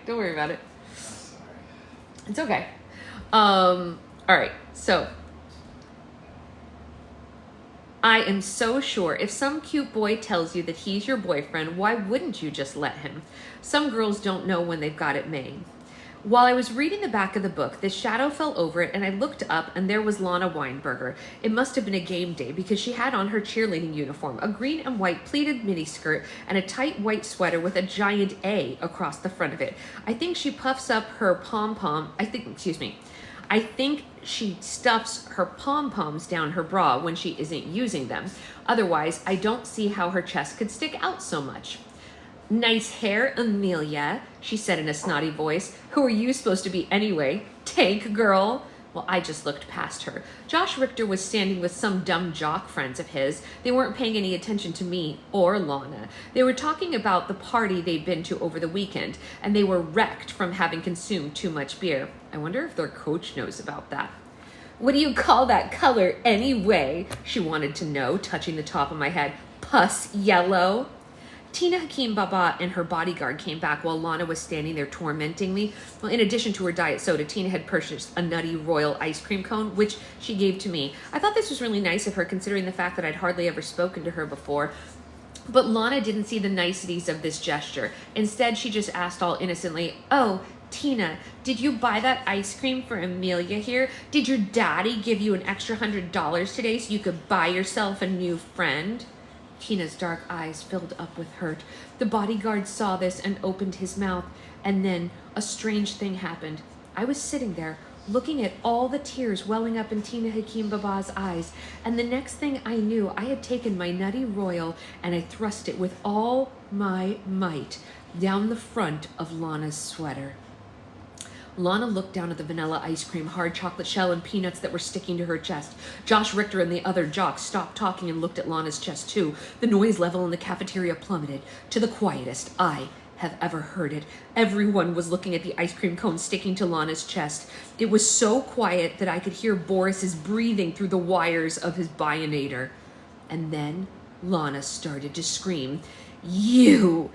Don't worry about it. It's okay. All right. So I am so sure if some cute boy tells you that he's your boyfriend, why wouldn't you just let him? Some girls don't know when they've got it made. While I was reading the back of the book, this shadow fell over it and I looked up and there was Lana Weinberger. It must have been a game day because she had on her cheerleading uniform, a green and white pleated miniskirt and a tight white sweater with a giant A across the front of it. I think she puffs up her pom-pom, I think she stuffs her pom-poms down her bra when she isn't using them. Otherwise, I don't see how her chest could stick out so much. Nice hair, Amelia, she said in a snotty voice. Who are you supposed to be anyway? Tank girl? Well, I just looked past her. Josh Richter was standing with some dumb jock friends of his. They weren't paying any attention to me or Lana. They were talking about the party they'd been to over the weekend, and they were wrecked from having consumed too much beer. I wonder if their coach knows about that. What do you call that color anyway? She wanted to know, touching the top of my head. Pus yellow. Tina Hakim Baba and her bodyguard came back while Lana was standing there tormenting me. Well, in addition to her diet soda, Tina had purchased a Nutty Royal ice cream cone, which she gave to me. I thought this was really nice of her, considering the fact that I'd hardly ever spoken to her before. But Lana didn't see the niceties of this gesture. Instead, she just asked all innocently, "Oh, Tina, did you buy that ice cream for Amelia here? Did your daddy give you an extra $100 today so you could buy yourself a new friend?" Tina's dark eyes filled up with hurt. The bodyguard saw this and opened his mouth, and then a strange thing happened. I was sitting there, looking at all the tears welling up in Tina Hakim Baba's eyes, and the next thing I knew, I had taken my Nutty Royal and I thrust it with all my might down the front of Lana's sweater. Lana looked down at the vanilla ice cream, hard chocolate shell, and peanuts that were sticking to her chest. Josh Richter and the other jocks stopped talking and looked at Lana's chest too. The noise level in the cafeteria plummeted to the quietest I have ever heard it. Everyone was looking at the ice cream cone sticking to Lana's chest. It was so quiet that I could hear Boris's breathing through the wires of his bionator. And then Lana started to scream, You!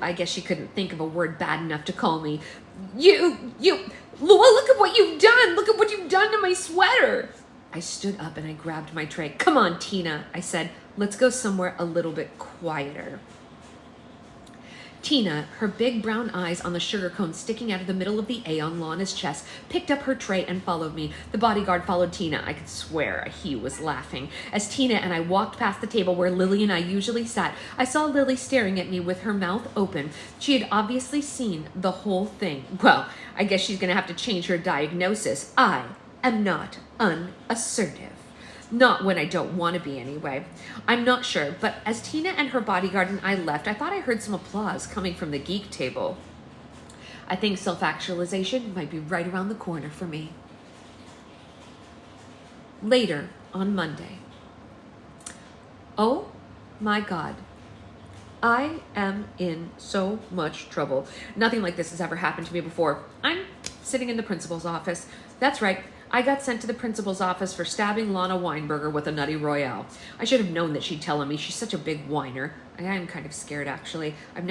I guess she couldn't think of a word bad enough to call me. Look at what you've done. Look at what you've done to my sweater. I stood up and I grabbed my tray. Come on, Tina, I said. Let's go somewhere a little bit quieter. Tina, her big brown eyes on the sugar cone sticking out of the middle of the A on Lana's chest, picked up her tray and followed me. The bodyguard followed Tina. I could swear he was laughing. As Tina and I walked past the table where Lily and I usually sat, I saw Lily staring at me with her mouth open. She had obviously seen the whole thing. Well, I guess she's going to have to change her diagnosis. I am not unassertive. Not when I don't want to be anyway. I'm not sure, but as Tina and her bodyguard and I left, I thought I heard some applause coming from the geek table. I think self-actualization might be right around the corner for me. Later, on Monday. Oh my God. I am in so much trouble. Nothing like this has ever happened to me before. I'm sitting in the principal's office. That's right. I got sent to the principal's office for stabbing Lana Weinberger with a Nutty Royale. I should have known that she'd tell on me. She's such a big whiner. I am kind of scared, actually. I've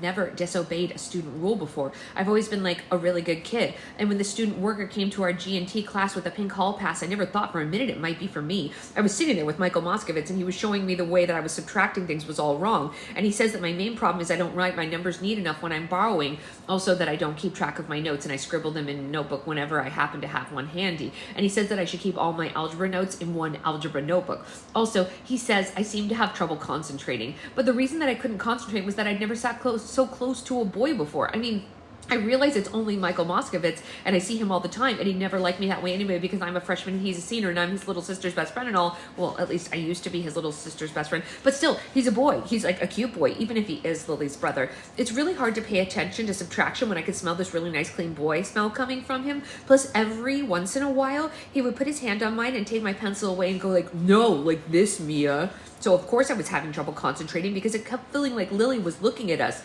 never disobeyed a student rule before. I've always been like a really good kid. And when the student worker came to our G&T class with a pink hall pass, I never thought for a minute it might be for me. I was sitting there with Michael Moskovitz, and he was showing me the way that I was subtracting things was all wrong. And he says that my main problem is I don't write my numbers neat enough when I'm borrowing. Also that I don't keep track of my notes, and I scribble them in a notebook whenever I happen to have one handy. And he says that I should keep all my algebra notes in one algebra notebook. Also, he says I seem to have trouble concentrating. But the reason that I couldn't concentrate was that I'd never sat so close to a boy before. I mean, I realize it's only Michael Moskovitz, and I see him all the time, and he never liked me that way anyway because I'm a freshman and he's a senior, and I'm his little sister's best friend and all. Well, at least I used to be his little sister's best friend. But still, he's a boy. He's like a cute boy, even if he is Lily's brother. It's really hard to pay attention to subtraction when I could smell this really nice, clean boy smell coming from him. Plus, every once in a while, he would put his hand on mine and take my pencil away and go like, "No, like this, Mia." So, of course, I was having trouble concentrating because it kept feeling like Lily was looking at us.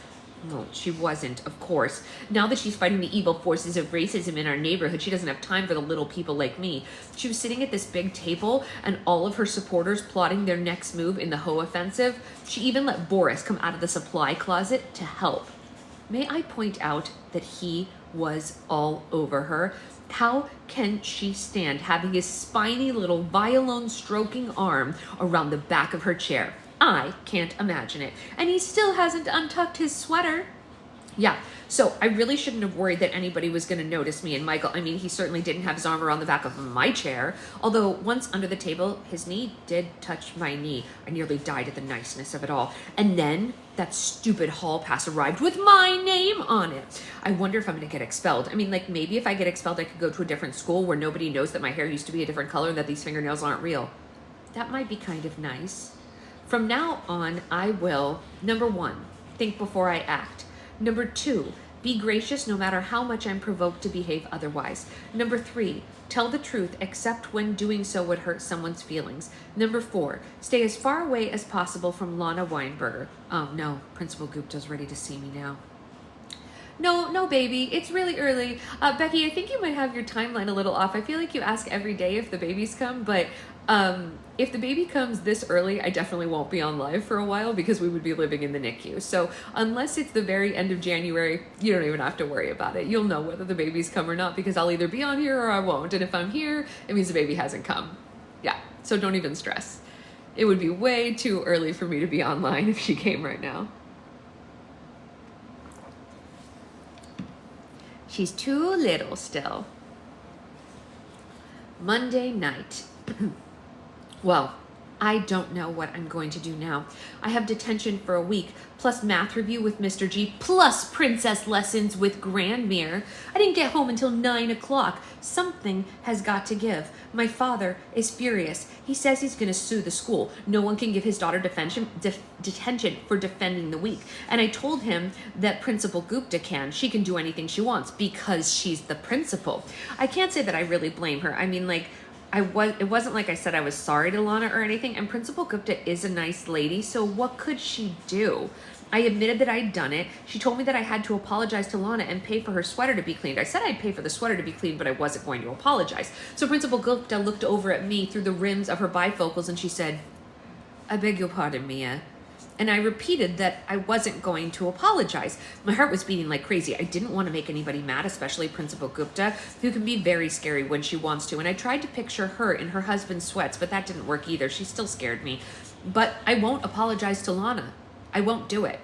No, she wasn't, of course. Now that she's fighting the evil forces of racism in our neighborhood, she doesn't have time for the little people like me. She was sitting at this big table, and all of her supporters plotting their next move in the Ho offensive. She even let Boris come out of the supply closet to help. May I point out that he was all over her? How can she stand having his spiny little violin stroking arm around the back of her chair? I can't imagine it. And he still hasn't untucked his sweater. Yeah, so I really shouldn't have worried that anybody was going to notice me and Michael. I mean, he certainly didn't have his arm around the back of my chair, although once under the table, his knee did touch my knee. I nearly died at the niceness of it all. And then that stupid hall pass arrived with my name on it. I wonder if I'm going to get expelled. I mean, like, maybe if I get expelled, I could go to a different school where nobody knows that my hair used to be a different color and that these fingernails aren't real. That might be kind of nice. From now on, I will, number 1, think before I act. Number 2, be gracious no matter how much I'm provoked to behave otherwise. Number 3, tell the truth except when doing so would hurt someone's feelings. Number 4, stay as far away as possible from Lana Weinberger. Oh no, Principal Gupta's ready to see me now. No, baby, it's really early. Becky, I think you might have your timeline a little off. I feel like you ask every day if the babies come, but if the baby comes this early, I definitely won't be on live for a while because we would be living in the NICU. So unless it's the very end of January, you don't even have to worry about it. You'll know whether the babies come or not because I'll either be on here or I won't. And if I'm here, it means the baby hasn't come. Yeah, so don't even stress. It would be way too early for me to be online if she came right now. She's too little still. Monday night. Well, I don't know what I'm going to do now. I have detention for a week, plus math review with Mr. G, plus princess lessons with Grandmere. I didn't get home until 9 o'clock. Something has got to give. My father is furious. He says he's going to sue the school. No one can give his daughter detention for defending the week. And I told him that Principal Gupta can. She can do anything she wants because she's the principal. I can't say that I really blame her. I mean, like, it wasn't like I said I was sorry to Lana or anything, and Principal Gupta is a nice lady, so what could she do? I admitted that I'd done it. She told me that I had to apologize to Lana and pay for her sweater to be cleaned. I said I'd pay for the sweater to be cleaned, but I wasn't going to apologize. So Principal Gupta looked over at me through the rims of her bifocals and she said, "I beg your pardon, Mia." And I repeated that I wasn't going to apologize. My heart was beating like crazy. I didn't want to make anybody mad, especially Principal Gupta, who can be very scary when she wants to. And I tried to picture her in her husband's sweats, but that didn't work either. She still scared me. But I won't apologize to Lana. I won't do it.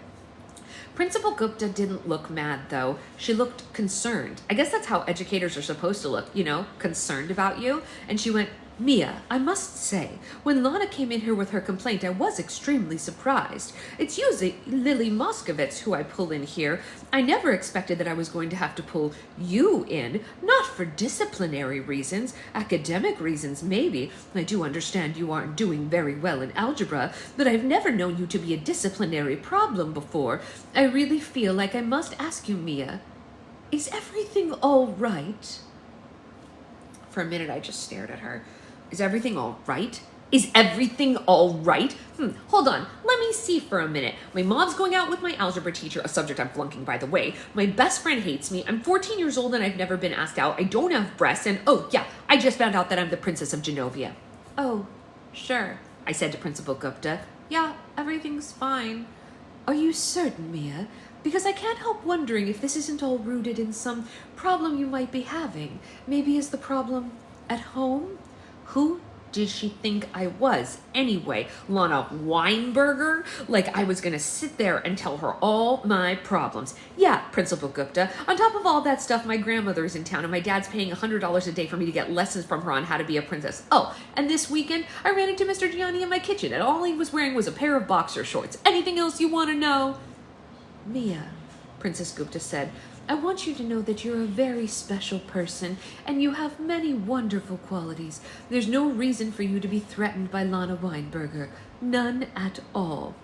Principal Gupta didn't look mad, though. She looked concerned. I guess that's how educators are supposed to look, you know, concerned about you. And she went, "Mia, I must say, when Lana came in here with her complaint, I was extremely surprised. It's usually Lily Moskovitz who I pull in here. I never expected that I was going to have to pull you in, not for disciplinary reasons, academic reasons maybe. I do understand you aren't doing very well in algebra, but I've never known you to be a disciplinary problem before. I really feel like I must ask you, Mia, is everything all right?" For a minute, I just stared at her. Is everything all right? Is everything all right? Hold on. Let me see for a minute. My mom's going out with my algebra teacher, a subject I'm flunking, by the way. My best friend hates me. I'm 14 years old and I've never been asked out. I don't have breasts. And oh, yeah, I just found out that I'm the Princess of Genovia. "Oh, sure," I said to Principal Gupta. "Yeah, everything's fine." "Are you certain, Mia? Because I can't help wondering if this isn't all rooted in some problem you might be having. Maybe is the problem at home?" Who did she think I was anyway? Lana Weinberger? Like I was gonna sit there and tell her all my problems. "Yeah, Principal Gupta, on top of all that stuff, my grandmother is in town and my dad's paying $100 a day for me to get lessons from her on how to be a princess. Oh, and this weekend, I ran into Mr. Gianni in my kitchen and all he was wearing was a pair of boxer shorts. Anything else you want to know?" "Mia," Princess Gupta said, "I want you to know that you're a very special person and you have many wonderful qualities. There's no reason for you to be threatened by Lana Weinberger. None at all."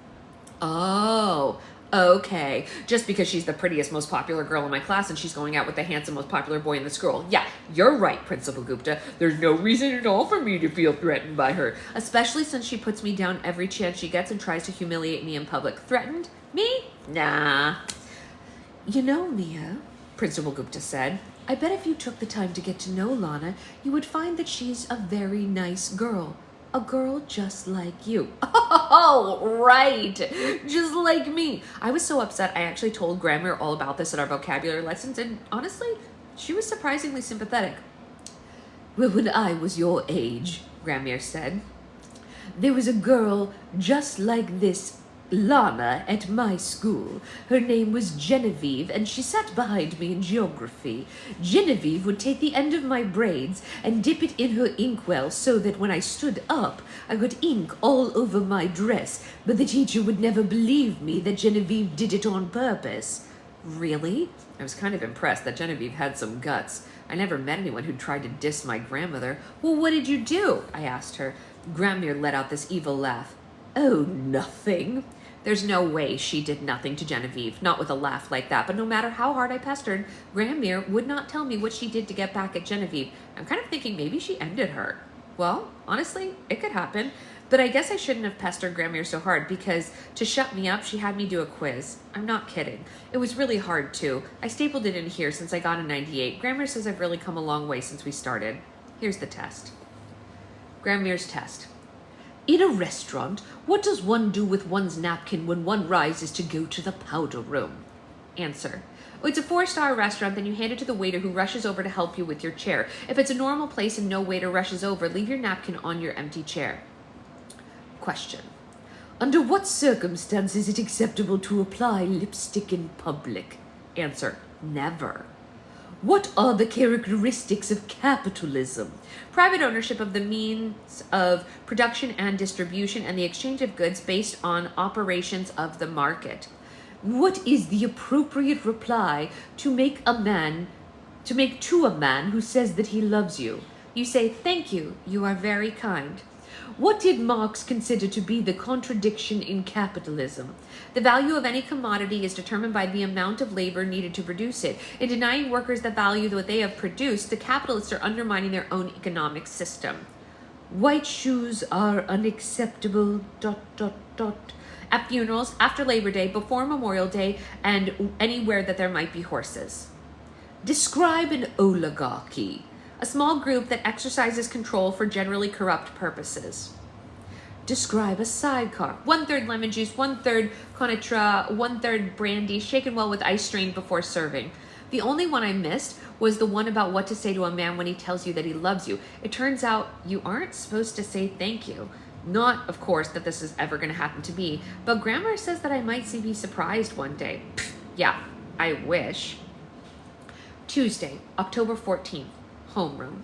Oh, okay. Just because she's the prettiest, most popular girl in my class and she's going out with the handsome, most popular boy in the school. Yeah, you're right, Principal Gupta. There's no reason at all for me to feel threatened by her, especially since she puts me down every chance she gets and tries to humiliate me in public. Threatened? Me? Nah. "You know, Mia," Principal Gupta said, "I bet if you took the time to get to know Lana, you would find that she's a very nice girl. A girl just like you. Oh, right. Just like me. I was so upset. I actually told Grandma all about this in our vocabulary lessons, and honestly, she was surprisingly sympathetic. Well, when I was your age, Grandma said, there was a girl just like this Lana at my school. Her name was Genevieve, and she sat behind me in geography. Genevieve would take the end of my braids and dip it in her inkwell so that when I stood up, I got ink all over my dress, but the teacher would never believe me that Genevieve did it on purpose. Really? I was kind of impressed that Genevieve had some guts. I never met anyone who tried to diss my grandmother. Well, what did you do? I asked her. Grandmere let out this evil laugh. Oh, nothing. There's no way she did nothing to Genevieve, not with a laugh like that. But no matter how hard I pestered, Grandmere would not tell me what she did to get back at Genevieve. I'm kind of thinking maybe she ended her. Well, honestly, it could happen. But I guess I shouldn't have pestered Grandmere so hard because to shut me up, she had me do a quiz. I'm not kidding. It was really hard, too. I stapled it in here since I got a 98. Grandmere says I've really come a long way since we started. Here's the test. Grandmere's test. In a restaurant, what does one do with one's napkin when one rises to go to the powder room? Answer. Oh, it's a 4-star restaurant, then you hand it to the waiter who rushes over to help you with your chair. If it's a normal place and no waiter rushes over, leave your napkin on your empty chair. Question. Under what circumstances is it acceptable to apply lipstick in public? Answer. Never. What are the characteristics of capitalism? Private ownership of the means of production and distribution and the exchange of goods based on operations of the market. What is the appropriate reply to make to a man who says that he loves you? You say, thank you, you are very kind. What did Marx consider to be the contradiction in capitalism? The value of any commodity is determined by the amount of labor needed to produce it. In denying workers the value that they have produced, the capitalists are undermining their own economic system. White shoes are unacceptable, ... At funerals, after Labor Day, before Memorial Day, and anywhere that there might be horses. Describe an oligarchy. A small group that exercises control for generally corrupt purposes. Describe a sidecar. 1/3 lemon juice, 1/3 Conatra, 1/3 brandy, shaken well with ice strained before serving. The only one I missed was the one about what to say to a man when he tells you that he loves you. It turns out you aren't supposed to say thank you. Not, of course, that this is ever going to happen to me, but Grandma says that I might be surprised one day. Yeah, I wish. Tuesday, October 14th. Homeroom.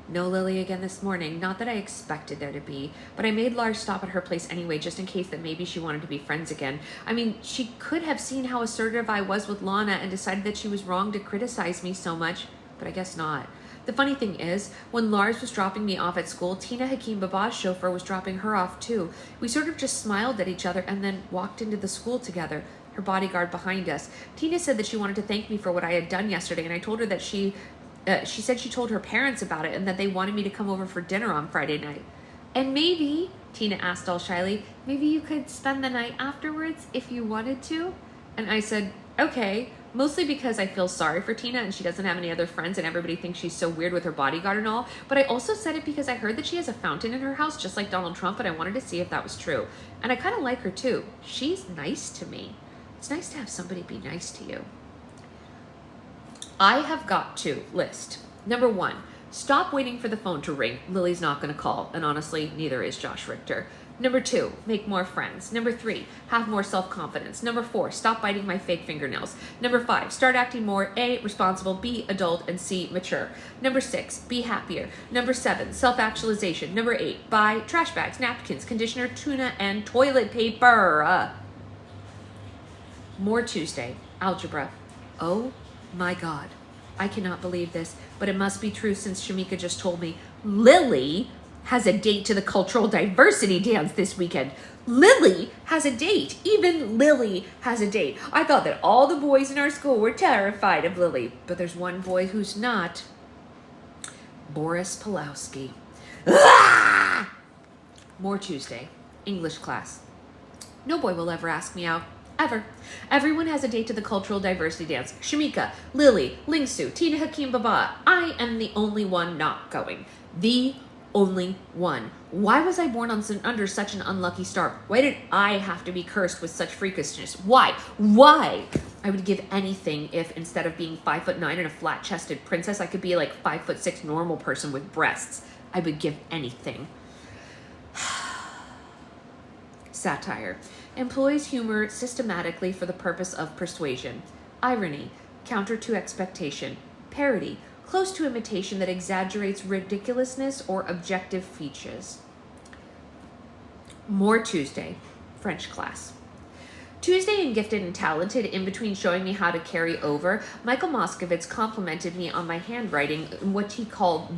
No Lily again this morning. Not that I expected there to be, but I made Lars stop at her place anyway, just in case that maybe she wanted to be friends again. I mean, she could have seen how assertive I was with Lana and decided that she was wrong to criticize me so much, but I guess not. The funny thing is, when Lars was dropping me off at school, Tina Hakim Baba's chauffeur was dropping her off too. We sort of just smiled at each other and then walked into the school together, her bodyguard behind us. Tina said that she wanted to thank me for what I had done yesterday, and I told her that she said she told her parents about it and that they wanted me to come over for dinner on Friday night. And maybe, Tina asked all shyly, maybe you could spend the night afterwards if you wanted to? And I said, okay, mostly because I feel sorry for Tina and she doesn't have any other friends and everybody thinks she's so weird with her bodyguard and all. But I also said it because I heard that she has a fountain in her house just like Donald Trump, and I wanted to see if that was true. And I kind of like her too. She's nice to me. It's nice to have somebody be nice to you. I have got to list. Number 1, stop waiting for the phone to ring. Lily's not going to call, and honestly, neither is Josh Richter. Number 2, make more friends. Number 3, have more self-confidence. Number 4, stop biting my fake fingernails. Number 5, start acting more A, responsible, B, adult, and C, mature. Number 6, be happier. Number 7, self-actualization. Number 8, buy trash bags, napkins, conditioner, tuna, and toilet paper. More Tuesday, algebra. Oh my God, I cannot believe this, but it must be true since Shamika just told me. Lily has a date to the cultural diversity dance this weekend. Lily has a date. Even Lily has a date. I thought that all the boys in our school were terrified of Lily, but there's one boy who's not. Boris Pulowski. Ah! More Tuesday, English class. No boy will ever ask me out. Ever. Everyone has a date to the cultural diversity dance. Shamika, Lily, Lingsu, Tina Hakim Baba. I am the only one not going. The Only one. Why was I born under such an unlucky star? Why did I have to be cursed with such freakishness? Why? Why? I would give anything if instead of being 5'9" and a flat-chested princess, I could be like 5'6" normal person with breasts. I would give anything. Satire. Employs humor systematically for the purpose of persuasion. Irony. Counter to expectation. Parody. Close to imitation that exaggerates ridiculousness or objective features. More Tuesday. French class. Tuesday in Gifted and Talented, in between showing me how to carry over, Michael Moskovitz complimented me on my handwriting in what he called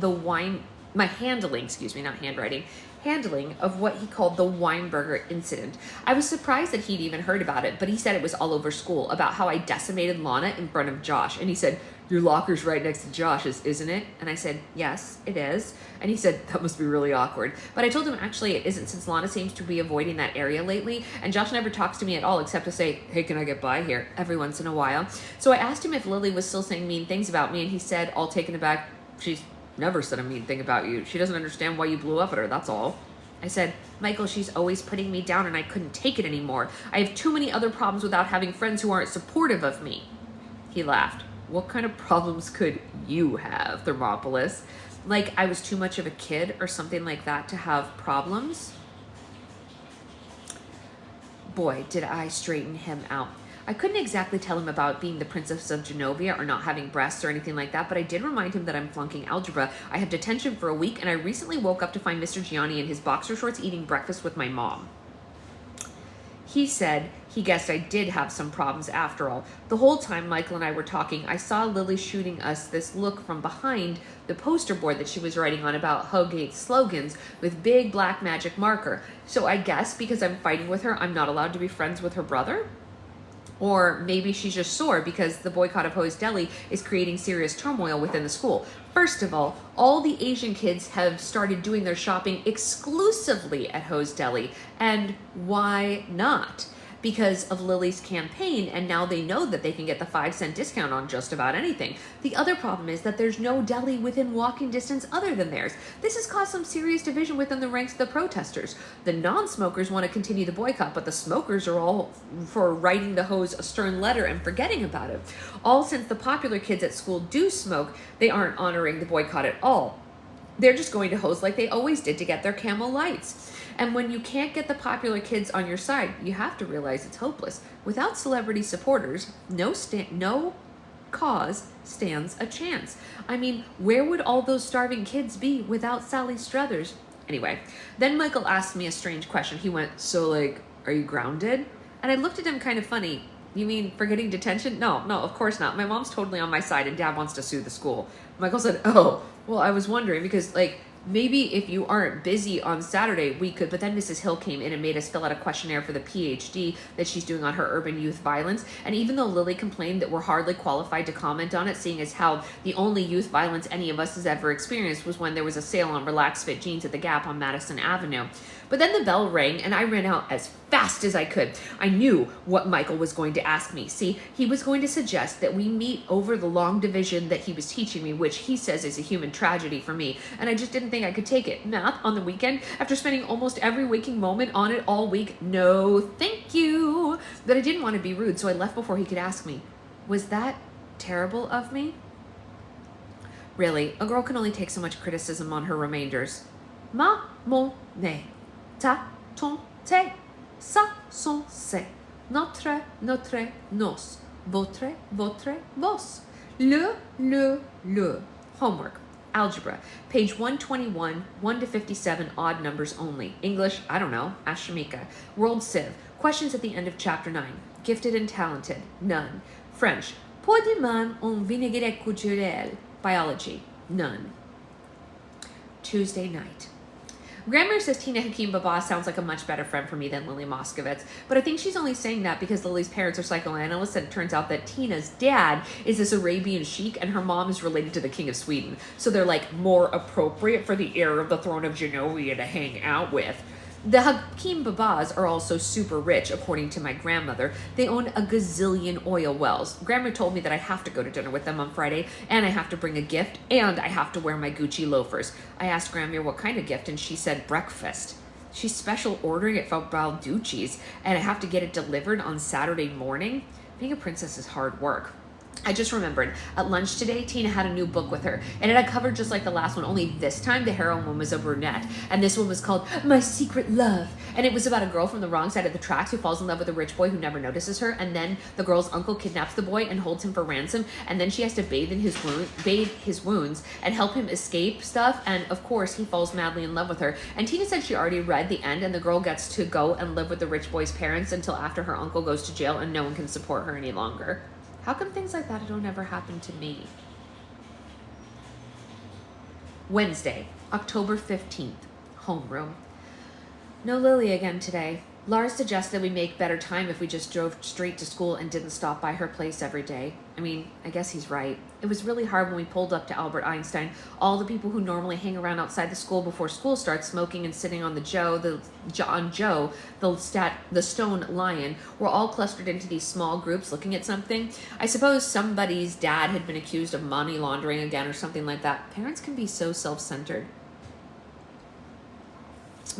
my handling, not handwriting, handling of what he called the Weinberger incident. I was surprised that he'd even heard about it, but he said it was all over school about how I decimated Lana in front of Josh. And he said, your locker's right next to Josh's, isn't it? And I said, yes, it is. And he said, that must be really awkward. But I told him, actually, it isn't, since Lana seems to be avoiding that area lately. And Josh never talks to me at all, except to say, hey, can I get by here? Every once in a while. So I asked him if Lily was still saying mean things about me. And he said, all taken aback, she's never said a mean thing about you. She doesn't understand why you blew up at her, that's all. I said, Michael, she's always putting me down and I couldn't take it anymore. I have too many other problems without having friends who aren't supportive of me. He laughed. What kind of problems could you have, Thermopolis? Like I was too much of a kid or something like that to have problems? Boy, did I straighten him out. I couldn't exactly tell him about being the Princess of Genovia or not having breasts or anything like that, but I did remind him that I'm flunking algebra. I have detention for a week, and I recently woke up to find Mr. Gianni in his boxer shorts eating breakfast with my mom. He said he guessed I did have some problems after all. The whole time Michael and I were talking, I saw Lily shooting us this look from behind the poster board that she was writing on about Hogate's slogans with big black magic marker. So I guess because I'm fighting with her, I'm not allowed to be friends with her brother? Or maybe she's just sore because the boycott of Ho's Deli is creating serious turmoil within the school. First of all the Asian kids have started doing their shopping exclusively at Ho's Deli. And why not? Because of Lily's campaign, and now they know that they can get the 5-cent discount on just about anything. The other problem is that there's no deli within walking distance other than theirs. This has caused some serious division within the ranks of the protesters. The non-smokers want to continue the boycott, but the smokers are all for writing the Ho's a stern letter and forgetting about it. All since the popular kids at school do smoke, they aren't honoring the boycott at all. They're just going to Ho's like they always did to get their Camel Lights. And when you can't get the popular kids on your side, you have to realize it's hopeless. Without celebrity supporters, no cause stands a chance. I mean, where would all those starving kids be without Sally Struthers? Anyway, then Michael asked me a strange question. He went, so like, are you grounded? And I looked at him kind of funny. You mean for getting detention? No, of course not. My mom's totally on my side and Dad wants to sue the school. Michael said, oh, well, I was wondering because like, maybe if you aren't busy on Saturday, we could, but then Mrs. Hill came in and made us fill out a questionnaire for the PhD that she's doing on her urban youth violence. And even though Lily complained that we're hardly qualified to comment on it, seeing as how the only youth violence any of us has ever experienced was when there was a sale on relaxed fit jeans at the Gap on Madison Avenue. But then the bell rang and I ran out as fast as I could. I knew what Michael was going to ask me. See, he was going to suggest that we meet over the long division that he was teaching me, which he says is a human tragedy for me. And I just didn't think I could take it. Math on the weekend, after spending almost every waking moment on it all week, no thank you. But I didn't want to be rude, so I left before he could ask me, was that terrible of me? Really, a girl can only take so much criticism on her remainders. Ma, mon, ne. Ta, ton, te. Sa, son, se. Notre, nos. Votre, vos. Le. Homework. Algebra. Page 121, 1 to 57, odd numbers only. English, I don't know, ask Shamika. World Civ. Questions at the end of chapter 9. Gifted and talented. None. French. Pour des mains en vinaigrette culturelle. Biology. None. Tuesday night. Grammar says Tina Hakim Baba sounds like a much better friend for me than Lily Moskovitz, but I think she's only saying that because Lily's parents are psychoanalysts and it turns out that Tina's dad is this Arabian sheik and her mom is related to the King of Sweden. So they're like more appropriate for the heir of the throne of Genovia to hang out with. The Hakim Babas are also super rich, according to my grandmother. They own a gazillion oil wells. Grandma told me that I have to go to dinner with them on Friday, and I have to bring a gift, and I have to wear my Gucci loafers. I asked Grandma what kind of gift, and she said breakfast. She's special ordering it from Balducci's, and I have to get it delivered on Saturday morning. Being a princess is hard work. I just remembered, at lunch today, Tina had a new book with her, and it had covered just like the last one, only this time the heroine one was a brunette, and this one was called My Secret Love, and it was about a girl from the wrong side of the tracks who falls in love with a rich boy who never notices her, and then the girl's uncle kidnaps the boy and holds him for ransom, and then she has to bathe his wounds and help him escape stuff, and of course he falls madly in love with her. And Tina said she already read the end, and the girl gets to go and live with the rich boy's parents until after her uncle goes to jail and no one can support her any longer. How come things like that don't ever happen to me? Wednesday, October 15th, homeroom. No Lily again today. Laura suggested we make better time if we just drove straight to school and didn't stop by her place every day. I mean, I guess he's right. It was really hard when we pulled up to Albert Einstein. All the people who normally hang around outside the school before school starts smoking and sitting on the stone lion, were all clustered into these small groups looking at something. I suppose somebody's dad had been accused of money laundering again or something like that. Parents can be so self-centered.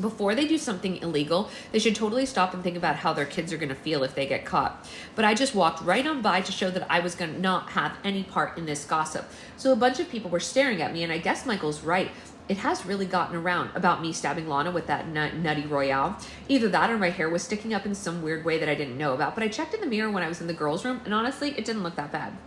Before they do something illegal, they should totally stop and think about how their kids are going to feel if they get caught. But I just walked right on by to show that I was going to not have any part in this gossip. So a bunch of people were staring at me, and I guess Michael's right. It has really gotten around about me stabbing Lana with that nutty royale. Either that or my hair was sticking up in some weird way that I didn't know about. But I checked in the mirror when I was in the girls' room, and honestly, it didn't look that bad.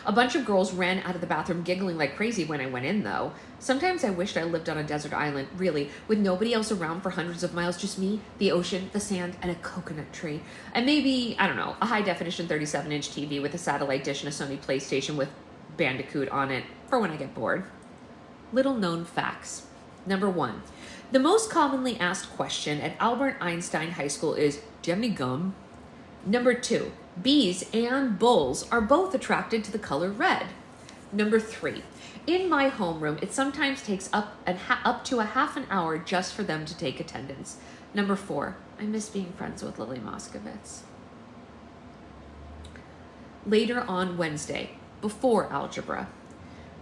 A bunch of girls ran out of the bathroom giggling like crazy when I went in, though. Sometimes I wished I lived on a desert island, really, with nobody else around for hundreds of miles, just me, the ocean, the sand, and a coconut tree. And maybe, I don't know, a high-definition 37-inch TV with a satellite dish and a Sony PlayStation with Bandicoot on it for when I get bored. Little-known facts. Number 1. The most commonly asked question at Albert Einstein High School is, do you have any gum? Number 2. Bees and bulls are both attracted to the color red. Number 3. In my homeroom, it sometimes takes up to a half an hour just for them to take attendance. Number 4. I miss being friends with Lily Moskovitz. Later on Wednesday, before algebra,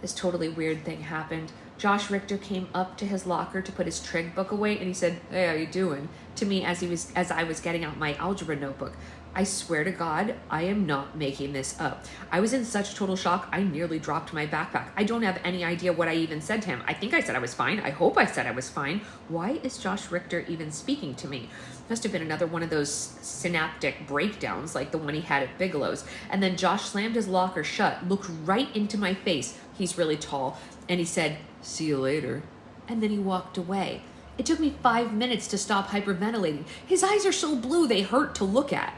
this totally weird thing happened. Josh Richter came up to his locker to put his trig book away, and he said, "Hey, how you doing?" to me as I was getting out my algebra notebook. I swear to God, I am not making this up. I was in such total shock, I nearly dropped my backpack. I don't have any idea what I even said to him. I think I said I was fine. I hope I said I was fine. Why is Josh Richter even speaking to me? Must have been another one of those synaptic breakdowns like the one he had at Bigelow's. And then Josh slammed his locker shut, looked right into my face. He's really tall. And he said, "See you later." And then he walked away. It took me 5 minutes to stop hyperventilating. His eyes are so blue, they hurt to look at.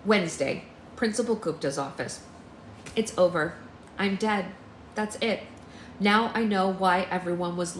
Wednesday, Principal Gupta's office. It's over. I'm dead. That's it. Now I know what everyone was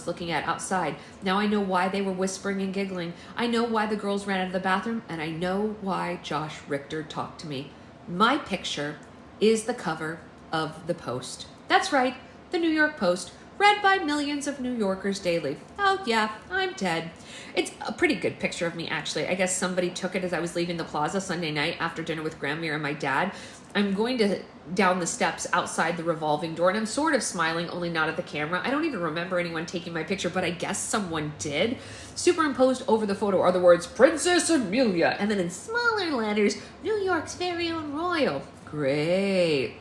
looking at outside. Now I know why they were whispering and giggling. I know why the girls ran out of the bathroom, and I know why Josh Richter talked to me. My picture is the cover of the Post. That's right, the New York Post, read by millions of New Yorkers daily. Oh yeah, I'm dead. It's a pretty good picture of me, actually. I guess somebody took it as I was leaving the plaza Sunday night after dinner with Grandma and my dad. I'm going down the steps outside the revolving door, and I'm sort of smiling, only not at the camera. I don't even remember anyone taking my picture, but I guess someone did. Superimposed over the photo are the words, "Princess Amelia," and then in smaller letters, "New York's very own royal." Great.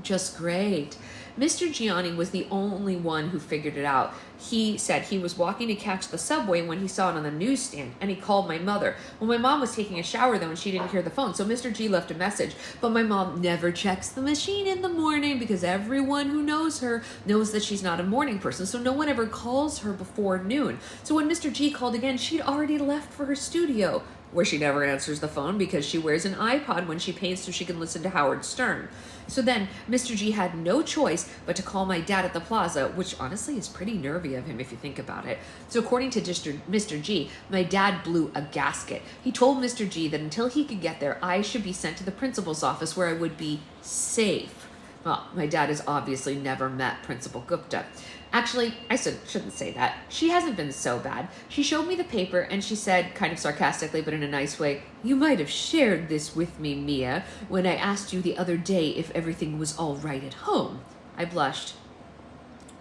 Just great. Mr. Gianni was the only one who figured it out. He said he was walking to catch the subway when he saw it on the newsstand, and he called my mother. Well, my mom was taking a shower though, and she didn't hear the phone, so Mr. G left a message. But my mom never checks the machine in the morning because everyone who knows her knows that she's not a morning person, so no one ever calls her before noon. So when Mr. G called again, she'd already left for her studio, where she never answers the phone because she wears an iPod when she paints so she can listen to Howard Stern. So then Mr. G had no choice but to call my dad at the plaza, which honestly is pretty nervy of him if you think about it. So according to Mr. G, my dad blew a gasket. He told Mr. G that until he could get there, I should be sent to the principal's office where I would be safe. Well, my dad has obviously never met Principal Gupta. Actually, I shouldn't say that. She hasn't been so bad. She showed me the paper and she said, kind of sarcastically but in a nice way, "You might have shared this with me, Mia, when I asked you the other day if everything was all right at home." I blushed.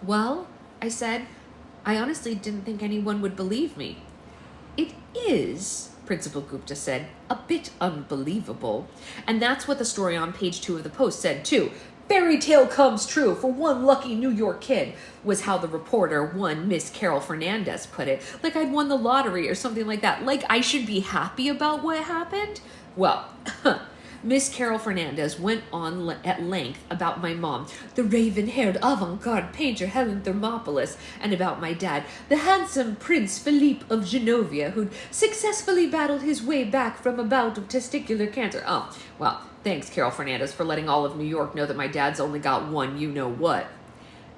"Well," I said, "I honestly didn't think anyone would believe me." "It is," Principal Gupta said, "a bit unbelievable." And that's what the story on page 2 of the Post said, too. "Fairy tale comes true for one lucky New York kid," was how the reporter, one Miss Carol Fernandez, put it. Like I'd won the lottery or something like that. Like I should be happy about what happened. Well, Miss Carol Fernandez went on at length about my mom, the raven-haired avant-garde painter Helen Thermopolis, and about my dad, the handsome Prince Philippe of Genovia, who'd successfully battled his way back from a bout of testicular cancer. Oh, well, thanks, Carol Fernandez, for letting all of New York know that my dad's only got one you-know-what.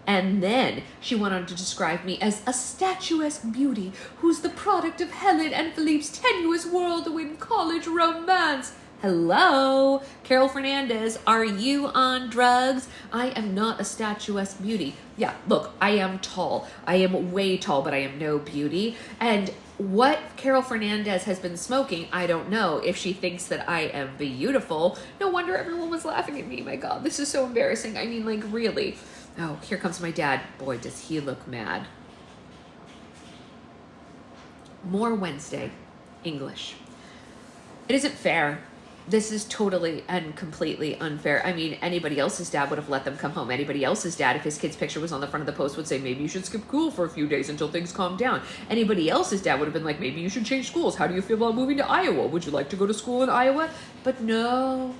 And then she went on to describe me as a statuesque beauty who's the product of Helen and Philippe's tenuous whirlwind college romance. Hello, Carol Fernandez, are you on drugs? I am not a statuesque beauty. Yeah, look, I am tall. I am way tall, but I am no beauty. And what Carol Fernandez has been smoking, I don't know. If she thinks that I am beautiful, no wonder everyone was laughing at me. My God, this is so embarrassing. I mean, like, really. Oh, here comes my dad. Boy, does he look mad. More Wednesday, English. It isn't fair. This is totally and completely unfair. I mean, anybody else's dad would have let them come home. Anybody else's dad, if his kid's picture was on the front of the Post, would say, maybe you should skip school for a few days until things calm down. Anybody else's dad would have been like, maybe you should change schools. How do you feel about moving to Iowa? Would you like to go to school in Iowa? But no,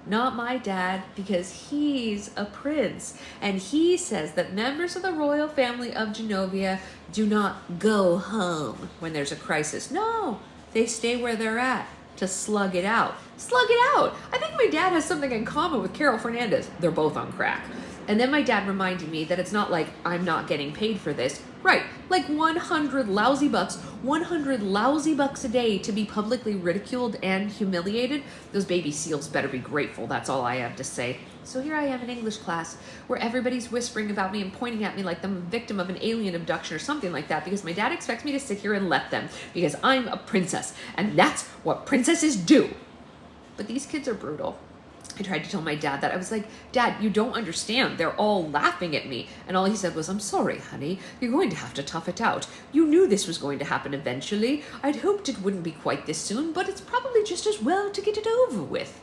not my dad, because he's a prince. And he says that members of the royal family of Genovia do not go home when there's a crisis. No, they stay where they're at to slug it out. Slug it out! I think my dad has something in common with Carol Fernandez. They're both on crack. And then my dad reminded me that it's not like I'm not getting paid for this. Right, like 100 lousy bucks a day to be publicly ridiculed and humiliated. Those baby seals better be grateful, that's all I have to say. So here I am in English class, where everybody's whispering about me and pointing at me like I'm a victim of an alien abduction or something like that, because my dad expects me to sit here and let them, because I'm a princess, and that's what princesses do. But these kids are brutal. I tried to tell my dad that. I was like, "Dad, you don't understand. They're all laughing at me." And all he said was, "I'm sorry, honey. You're going to have to tough it out. You knew this was going to happen eventually. I'd hoped it wouldn't be quite this soon, but it's probably just as well to get it over with."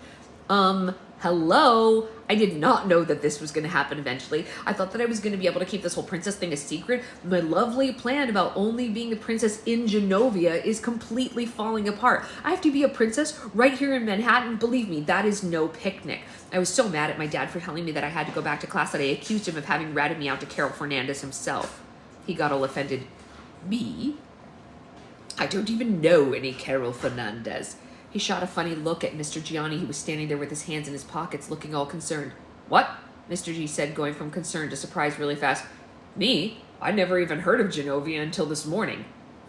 Hello? I did not know that this was going to happen eventually. I thought that I was going to be able to keep this whole princess thing a secret. My lovely plan about only being a princess in Genovia is completely falling apart. I have to be a princess right here in Manhattan. Believe me, that is no picnic. I was so mad at my dad for telling me that I had to go back to class that I accused him of having ratted me out to Carol Fernandez himself. He got all offended. Me? I don't even know any Carol Fernandez. He shot a funny look at Mr. Gianni, who was standing there with his hands in his pockets, looking all concerned. "What?" Mr. G said, going from concern to surprise really fast. "Me? I never even heard of Genovia until this morning."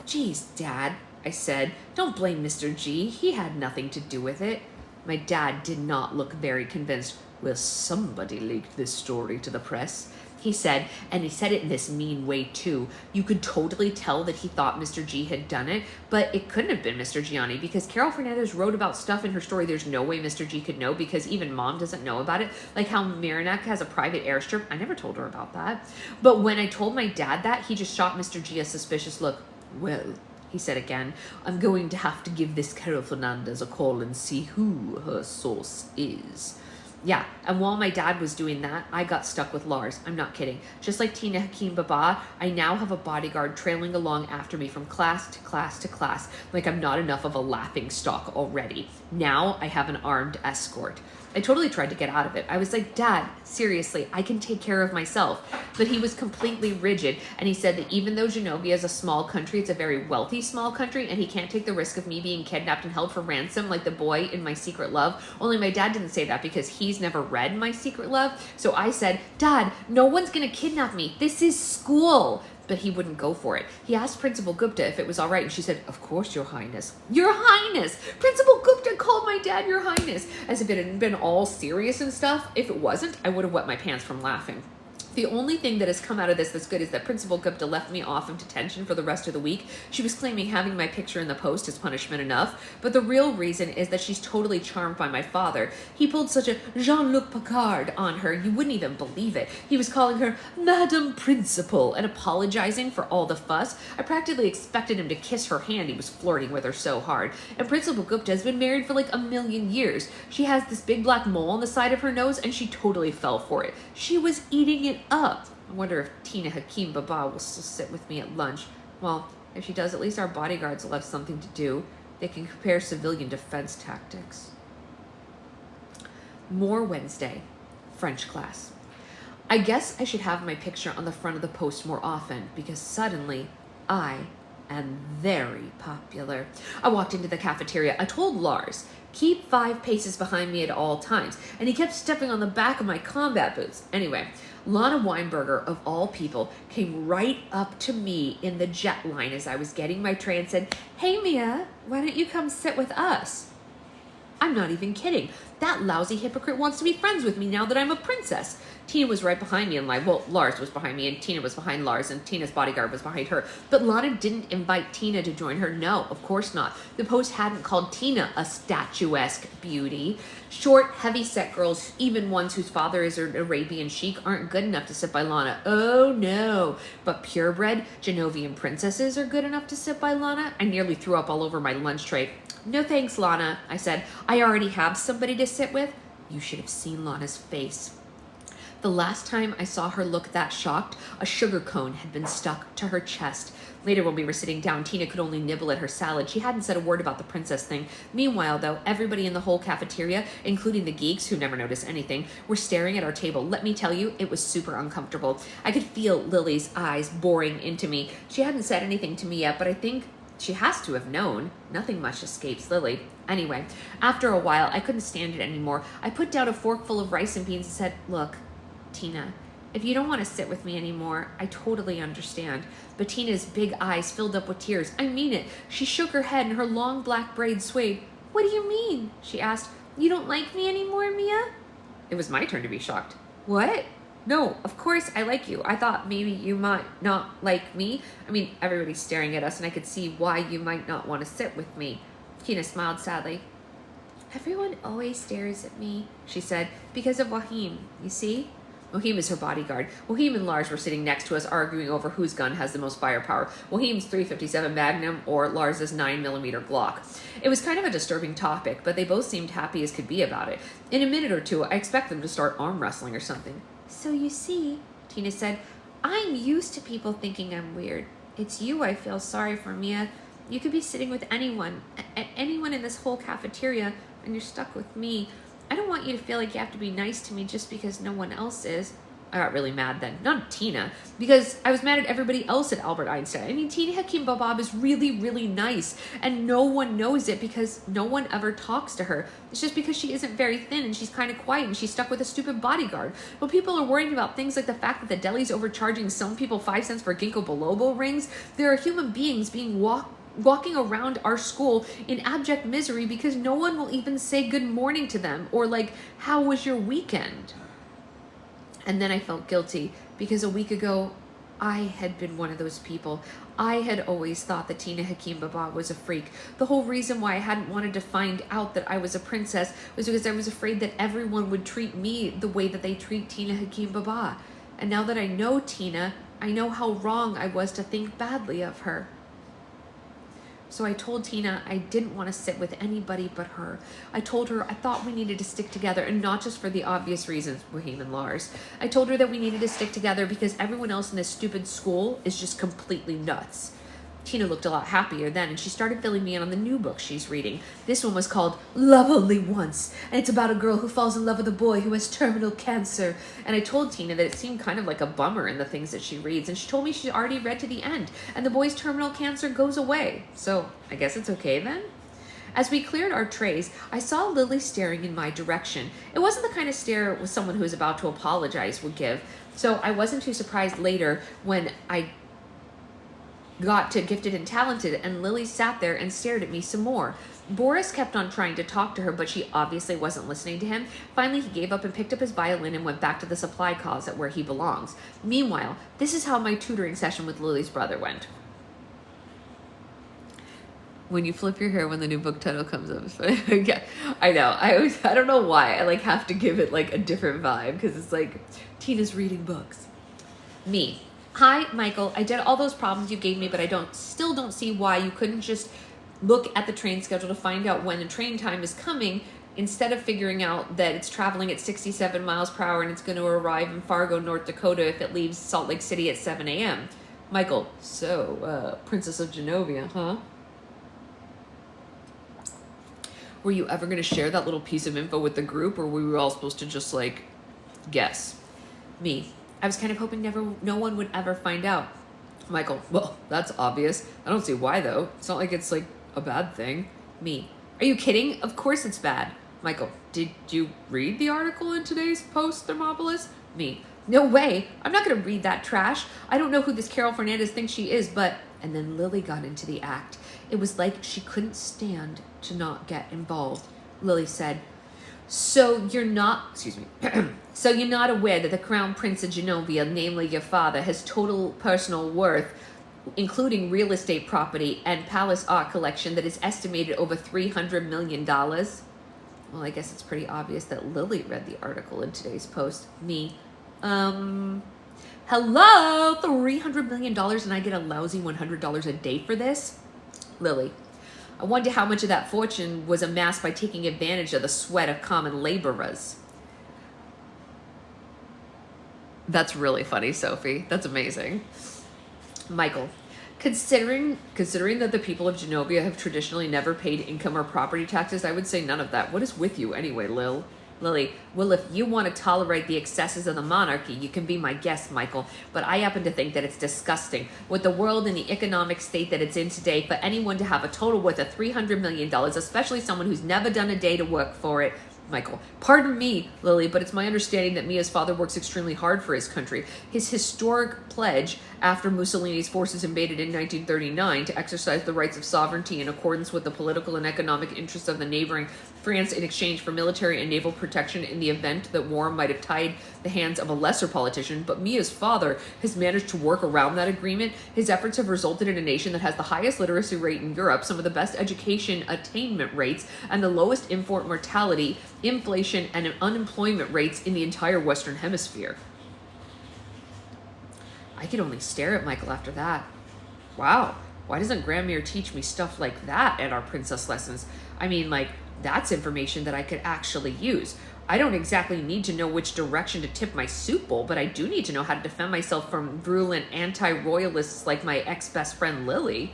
"Geez, Dad," I said, "don't blame Mr. G. He had nothing to do with it." My dad did not look very convinced. "Well, somebody leaked this story to the press," he said, and he said it in this mean way too. You could totally tell that he thought Mr. G had done it, but it couldn't have been Mr. Gianni, because Carol Fernandez wrote about stuff in her story there's no way Mr. G could know, because even Mom doesn't know about it. Like how Marinac has a private airstrip. I never told her about that. But when I told my dad that, he just shot Mr. G a suspicious look. "Well," he said again, "I'm going to have to give this Carol Fernandez a call and see who her source is." Yeah, and while my dad was doing that, I got stuck with Lars. I'm not kidding. Just like Tina Hakim Baba, I now have a bodyguard trailing along after me from class to class to class, like I'm not enough of a laughing stock already. Now I have an armed escort. I totally tried to get out of it. I was like, "Dad, seriously, I can take care of myself." But he was completely rigid, and he said that even though Genovia is a small country, it's a very wealthy small country, and he can't take the risk of me being kidnapped and held for ransom like the boy in My Secret Love. Only my dad didn't say that because he's never read My Secret Love. So I said, "Dad, no one's gonna kidnap me. This is school." but he wouldn't go for it. He asked Principal Gupta if it was all right, and she said, "Of course, Your Highness." Your Highness! Principal Gupta called my dad Your Highness, as if it hadn't been all serious and stuff. If it wasn't, I would have wet my pants from laughing. The only thing that has come out of this that's good is that Principal Gupta left me off of detention for the rest of the week. She was claiming having my picture in the post is punishment enough, but the real reason is that she's totally charmed by my father. He pulled such a Jean-Luc Picard on her, you wouldn't even believe it. He was calling her Madam Principal and apologizing for all the fuss. I practically expected him to kiss her hand. He was flirting with her so hard. And Principal Gupta has been married for like 1,000,000 years. She has this big black mole on the side of her nose, and she totally fell for it. She was eating it up. I wonder if Tina Hakim Baba will still sit with me at lunch. Well, if she does, at least our bodyguards will have something to do. They can compare civilian defense tactics. More Wednesday. French class. I guess I should have my picture on the front of the post more often, because suddenly I am very popular. I walked into the cafeteria. I told Lars, keep 5 paces behind me at all times, and he kept stepping on the back of my combat boots. Anyway, Lana Weinberger, of all people, came right up to me in the jet line as I was getting my tray and said, "Hey, Mia, why don't you come sit with us?" I'm not even kidding. That lousy hypocrite wants to be friends with me now that I'm a princess. Tina was right behind me in line. Well, Lars was behind me, and Tina was behind Lars, and Tina's bodyguard was behind her. But Lana didn't invite Tina to join her. No, of course not. The post hadn't called Tina a statuesque beauty. Short, heavy-set girls, even ones whose father is an Arabian sheik, aren't good enough to sit by Lana. Oh, no. But purebred Genovian princesses are good enough to sit by Lana. I nearly threw up all over my lunch tray. "No thanks, Lana," I said. "I already have somebody to sit with." You should have seen Lana's face. The last time I saw her look that shocked, a sugar cone had been stuck to her chest. Later, when we were sitting down, Tina could only nibble at her salad. She hadn't said a word about the princess thing. Meanwhile, though, everybody in the whole cafeteria, including the geeks who never notice anything, were staring at our table. Let me tell you, it was super uncomfortable. I could feel Lily's eyes boring into me. She hadn't said anything to me yet, but I think she has to have known. Nothing much escapes Lily. Anyway, after a while, I couldn't stand it anymore. I put down a forkful of rice and beans and said, "Look, Tina, if you don't want to sit with me anymore, I totally understand." But Tina's big eyes filled up with tears. I mean it. She shook her head and her long black braids swayed. "What do you mean?" she asked. "You don't like me anymore, Mia?" It was my turn to be shocked. "What? No, of course I like you. I thought maybe you might not like me. I mean, everybody's staring at us and I could see why you might not want to sit with me." Tina smiled sadly. "Everyone always stares at me," she said, "because of Wahim, you see?" Wahim is her bodyguard. Wahim and Lars were sitting next to us arguing over whose gun has the most firepower, Wahim's .357 Magnum or Lars's 9mm Glock. It was kind of a disturbing topic, but they both seemed happy as could be about it. In a minute or two, I expect them to start arm wrestling or something. "So you see," Tina said, "I'm used to people thinking I'm weird. It's you I feel sorry for, Mia. You could be sitting with anyone in this whole cafeteria, and you're stuck with me. I don't want you to feel like you have to be nice to me just because no one else is." I got really mad then. Not at Tina, because I was mad at everybody else at Albert Einstein. I mean, Tina Hakim Babab is really, really nice, and no one knows it because no one ever talks to her. It's just because she isn't very thin, and she's kind of quiet, and she's stuck with a stupid bodyguard. When people are worrying about things like the fact that the deli's overcharging some people 5 cents for ginkgo biloba rings, there are human beings being walking around our school in abject misery because no one will even say good morning to them or like, "How was your weekend?" And then I felt guilty because a week ago I had been one of those people. I had always thought that Tina Hakim Baba was a freak. The whole reason why I hadn't wanted to find out that I was a princess was because I was afraid that everyone would treat me the way that they treat Tina Hakim Baba. And now that I know Tina, I know how wrong I was to think badly of her. So I told Tina I didn't want to sit with anybody but her. I told her I thought we needed to stick together, and not just for the obvious reasons, Wahim and Lars. I told her that we needed to stick together because everyone else in this stupid school is just completely nuts. Tina looked a lot happier then, and she started filling me in on the new book she's reading. This one was called Love Only Once, and it's about a girl who falls in love with a boy who has terminal cancer. And I told Tina that it seemed kind of like a bummer in the things that she reads, and she told me she'd already read to the end, and the boy's terminal cancer goes away. So I guess it's okay then? As we cleared our trays, I saw Lily staring in my direction. It wasn't the kind of stare with someone who was about to apologize would give, so I wasn't too surprised later when I got to gifted and talented, and Lily sat there and stared at me some more. Boris kept on trying to talk to her, but she obviously wasn't listening to him. Finally, he gave up and picked up his violin and went back to the supply closet where he belongs. Meanwhile, this is how my tutoring session with Lily's brother went. When you flip your hair when the new book title comes up. Yeah, I know. I don't know why. I like have to give it like a different vibe because it's like Tina's reading books. Me. Hi, Michael. I did all those problems you gave me, but I still don't see why you couldn't just look at the train schedule to find out when the train time is coming instead of figuring out that it's traveling at 67 miles per hour and it's going to arrive in Fargo, North Dakota if it leaves Salt Lake City at 7 a.m. Michael, so, Princess of Genovia, huh? Were you ever going to share that little piece of info with the group, or were we all supposed to just, like, guess? Me. I was kind of hoping no one would ever find out. Michael, well, that's obvious. I don't see why, though. It's not like it's, like, a bad thing. Me. Are you kidding? Of course it's bad. Michael, did you read the article in today's Post, Thermopolis? Me. No way. I'm not going to read that trash. I don't know who this Carol Fernandez thinks she is, but... And then Lily got into the act. It was like she couldn't stand to not get involved. Lily said, so you're not aware that the Crown Prince of Genovia, namely your father, has total personal worth, including real estate property and palace art collection that is estimated over $300 million? Well, I guess it's pretty obvious that Lily read the article in today's Post. Me. Hello? $300 million and I get a lousy $100 a day for this? Lily. I wonder how much of that fortune was amassed by taking advantage of the sweat of common laborers. That's really funny, Sophie. That's amazing. Michael. Considering that the people of Genovia have traditionally never paid income or property taxes, I would say none of that. What is with you anyway, Lil? Lily, well, if you want to tolerate the excesses of the monarchy, you can be my guest, Michael. But I happen to think that it's disgusting, with the world in the economic state that it's in today, for anyone to have a total worth of $300 million, especially someone who's never done a day to work for it. Michael, pardon me, Lily, but it's my understanding that Mia's father works extremely hard for his country. His historic pledge after Mussolini's forces invaded in 1939 to exercise the rights of sovereignty in accordance with the political and economic interests of the neighboring France in exchange for military and naval protection in the event that war might have tied the hands of a lesser politician, but Mia's father has managed to work around that agreement. His efforts have resulted in a nation that has the highest literacy rate in Europe, some of the best education attainment rates, and the lowest infant mortality, inflation, and unemployment rates in the entire Western Hemisphere. I could only stare at Michael after that. Wow, why doesn't Grandmere teach me stuff like that at our princess lessons? I mean, like, that's information that I could actually use. I don't exactly need to know which direction to tip my soup bowl, but I do need to know how to defend myself from virulent anti-royalists like my ex-best friend Lily.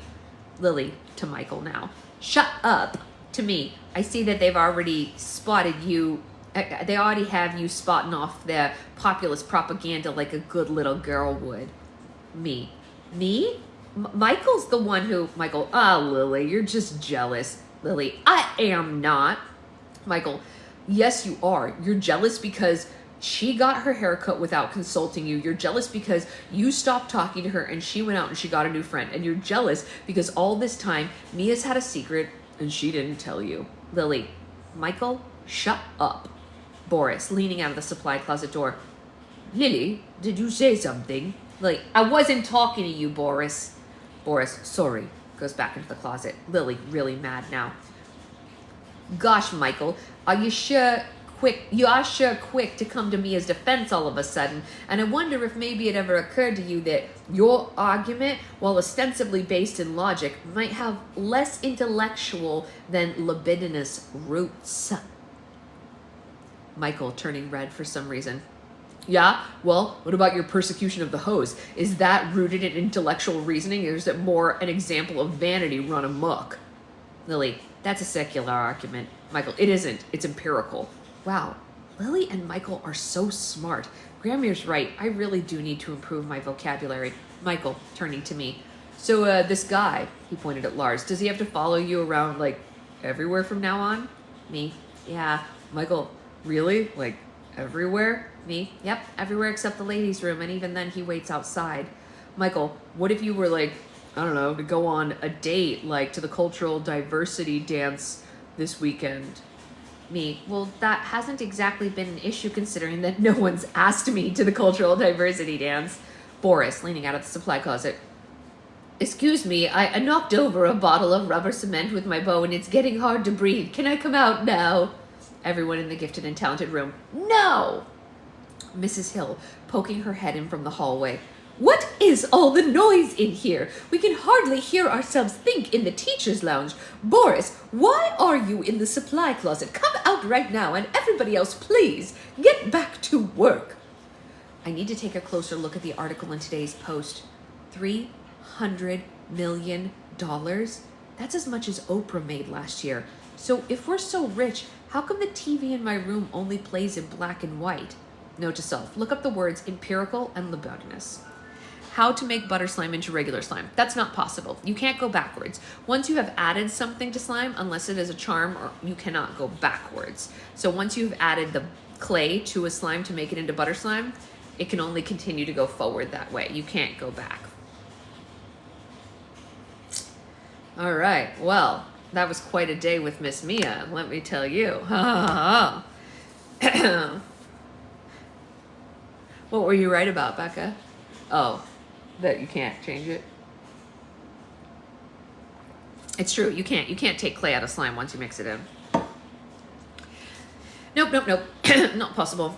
Lily, to Michael now. Shut up. To me, I see that they've already spotted you. They already have you spotting off their populist propaganda like a good little girl would. Me? Michael's the one who... Michael, Lily, you're just jealous. Lily, I am not. Michael, yes, you are. You're jealous because she got her haircut without consulting you. You're jealous because you stopped talking to her and she went out and she got a new friend. And you're jealous because all this time, Mia's had a secret and she didn't tell you. Lily, Michael, shut up. Boris, leaning out of the supply closet door. Lily, did you say something? Lily, I wasn't talking to you, Boris. Boris, sorry. Goes back into the closet. Lily, really mad now. Gosh, Michael, you are sure quick to come to Mia's defense all of a sudden, and I wonder if maybe it ever occurred to you that your argument, while ostensibly based in logic, might have less intellectual than libidinous roots. Michael, turning red for some reason. Yeah? Well, what about your persecution of the hoes? Is that rooted in intellectual reasoning, or is it more an example of vanity run amok? Lily, that's a secular argument. Michael, it isn't. It's empirical. Wow. Lily and Michael are so smart. Gramere's right. I really do need to improve my vocabulary. Michael, turning to me. So, this guy, he pointed at Lars, does he have to follow you around, like, everywhere from now on? Me. Yeah. Michael, really? Like, everywhere? Me. Yep, everywhere except the ladies' room, and even then he waits outside. Michael, what if you were, like, I don't know, to go on a date, like to the cultural diversity dance this weekend. Me, well, that hasn't exactly been an issue considering that no one's asked me to the cultural diversity dance. Boris, leaning out of the supply closet. Excuse me, I knocked over a bottle of rubber cement with my bow and it's getting hard to breathe. Can I come out now? Everyone in the gifted and talented room. No! Mrs. Hill, poking her head in from the hallway. What is all the noise in here? We can hardly hear ourselves think in the teacher's lounge. Boris, why are you in the supply closet? Come out right now, and everybody else, please, get back to work. I need to take a closer look at the article in today's Post. $300 million? That's as much as Oprah made last year. So if we're so rich, how come the TV in my room only plays in black and white? Note to self, look up the words empirical and libidinous. How to make butter slime into regular slime. That's not possible. You can't go backwards. Once you have added something to slime, unless it is a charm, or you cannot go backwards. So once you've added the clay to a slime to make it into butter slime, it can only continue to go forward that way. You can't go back. All right, well, that was quite a day with Miss Mia, let me tell you. What were you right about, Becca? Oh, that you can't change it. It's true, you can't take clay out of slime once you mix it in. Nope. Not possible.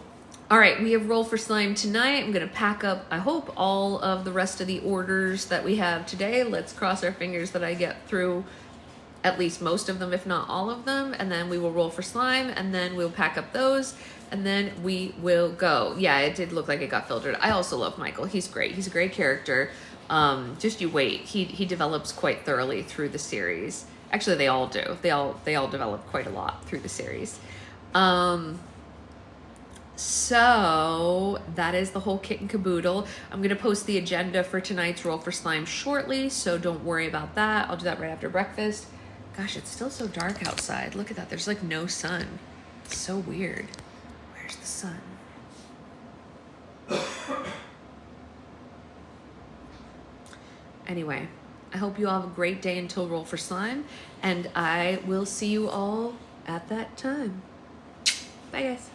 All right, we have roll for slime tonight. I'm gonna pack up, I hope, all of the rest of the orders that we have today. Let's cross our fingers that I get through at least most of them, if not all of them, and then we will roll for slime, and then we'll pack up those, and then we will go. Yeah, it did look like it got filtered. I also love Michael. He's great. He's a great character. Just you wait. He develops quite thoroughly through the series. Actually, they all do. They all develop quite a lot through the series. So that is the whole kit and caboodle. I'm going to post the agenda for tonight's roll for slime shortly, so don't worry about that. I'll do that right after breakfast. Gosh, it's still so dark outside. Look at that. There's like no sun. It's so weird. Where's the sun? Anyway, I hope you all have a great day until roll for slime, and I will see you all at that time. Bye, guys.